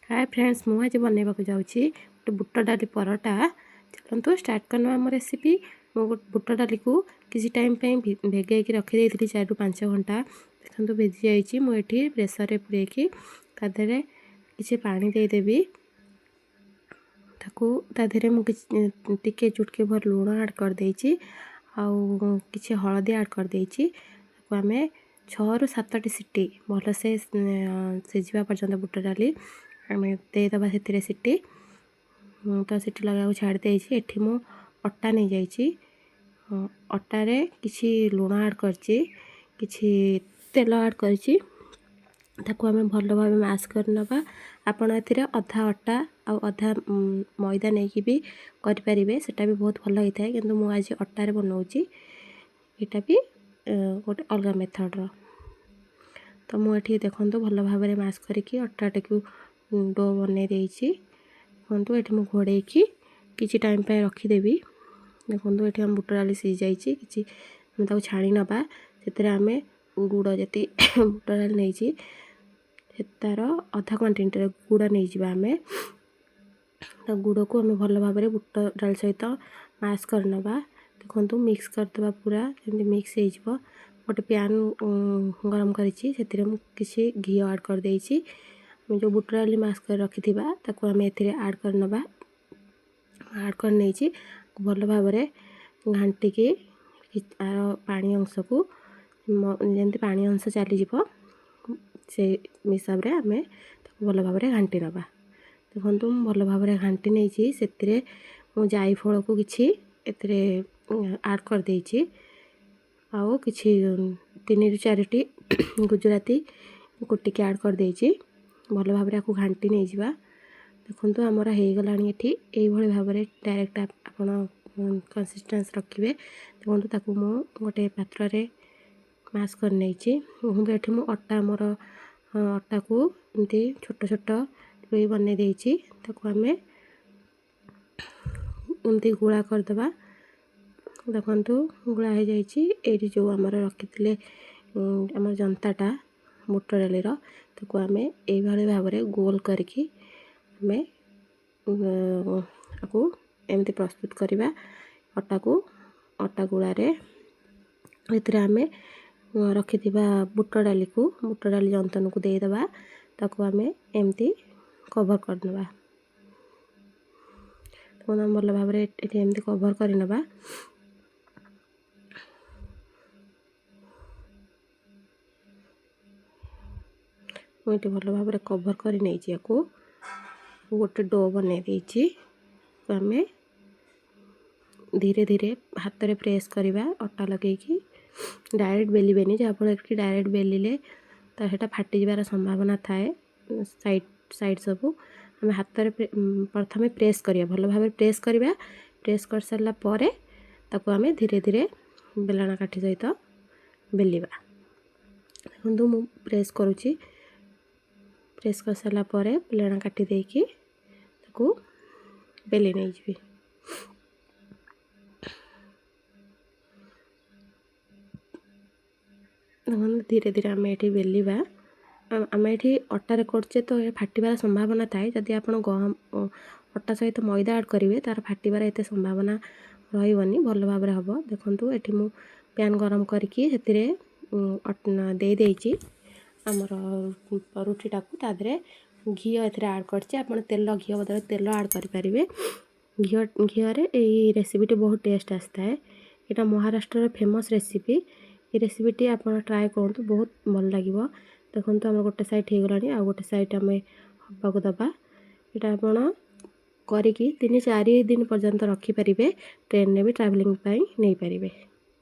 Hi friends मु आज बनवाक जाऊँगी गोटे बुट डाली परोटा। चलतु स्टार्ट करना आम रेसिपी। मु बुट डाली को किसी टाइम भेगे रखी 4 ରୁ 5 घंटा देखो भेजी जाइए। मुझे प्रेसर पूरे तादे किसी पानी देदेवी तादे मुझे चुटके भर लुण आड कर देछि कि हलदी आड कर देछि। आम 6 ରୁ 7ଟି सीटी भलसे सीझा पर्यंत बुट डाली आम देदबा से सीटी तो सीटी लगा छाड़ देछि। एठी मु अटा नहीं जाइछि अटारे किछि लुण आड करछि किछि तेल आड करछि ताको आम भल भाव मैश करनबा। आपण एथिरे अधा अटा आ अधा मैदा नहीं भी करें सेटा भी बहुत भल होता है किंतु मु आज अटारे बनाऊँगी एटा भी गोटे अलग मेथड रो। तो मुझे देखो भल भाव मैश करके अटाटे को डो बन देखो ये घोड़े कि टाइम पे रखीदेवी। देखो ये आम बुट डाली सीझ जाइए कि छाणी नवा से आम गुड़ जी बुट डाली नहीं तार अधा क्वांटिटी गुड़ नहीं आम तो गुड़ को आम भल भाव बुट डाल सहित मैश करनवा। देखो मिक्स करदे पूरा जमी मिक्स हो गोटे पैन गरम करी किसी घी आड कर देछि। जो बुट डाली मैश कर रखी आम एड करनवा आड कर नहीं भल भाव घाटिकी आर पानी अंश को जमी पानी अंश चलीज से हिसाब से आम भल भाव घाटी नवा। देखो भल भाव घाटी नहीं से जाई फल को किसी आड कर देछि आउ किछि 3 ରୁ 4ଟି गुजराती कुटिकी आड कर देछि भल भाव आपको घाटी नहीं जावा। देखो आमर हो गला ये भाव डायरेक्ट आप कंसिस्टेंस रखिए। देखो ताकू मु गोटे पात्र रे मैश कर नहीं देखो ये मु अटा मोर अटा को एमती छोट छोट लुई बन देछि ताकू आम एमती गुड़ा करदबा। देखो गुड़ा हो जाइए जो आमर रखी आम जनताटा बुट डाली ताकू आम ये भाव गोल करके आम आपको एमती प्रस्तुत करवा। अटा को अटा गुड़े आम रखि बुट डाली जंतन को देदबा ताकू आम एमती कवर करनवा। तो भल भाव एमती कवर करनवा। मुझे भल भाव कवर कर नहीं गोटे डो बन देछि आम धीरे धीरे हाथ में प्रेस करवा अटा लगे डायरेक्ट बेलिबेनी जहाँफल कि डायरेक्ट बेलिले तो फाटी जाबार संभावना थाए। साइड साइड सब आम हाथ में प्रथम प्रेस करिया भल भाव प्रेस करवा प्रेस कर सारा पर ताको आम धीरे धीरे बेलना काठी सहित बेलिबा। देखो मु प्रेस करुँची प्रेस कर सारा पर बेलना काटी देकी ताको बेली नहीं जी। धीरे धीरे आम ये बेलिबा आम ये अटारे करचे तो ये फाटिबार संभावना थाए जदि आप गहम अटा सहित मैदा आड करेंगे तार फाटिबार एत संभावना रही भल भाव हम। देखो ये मु पैन गरम करके दे देछि आमर रुटीटा को तादे घी एथरे आड करछि आप तेल घी बदल तेल आड करें घी ये रेसिपीटी बहुत टेस्ट आसता है। यहाँ महाराष्ट्र फेमस रेसिपी ये रेसिपीटी आप ट्राए करूँ बहुत भल लगे। देखो आम गोटे साइड हो गला आ गोटे साइड आम हवा दबा यहाँ आप करी 3-4 दिन पर्यंत रखिपारे ट्रेन में भी ट्रावेलिंग नहीं पारे।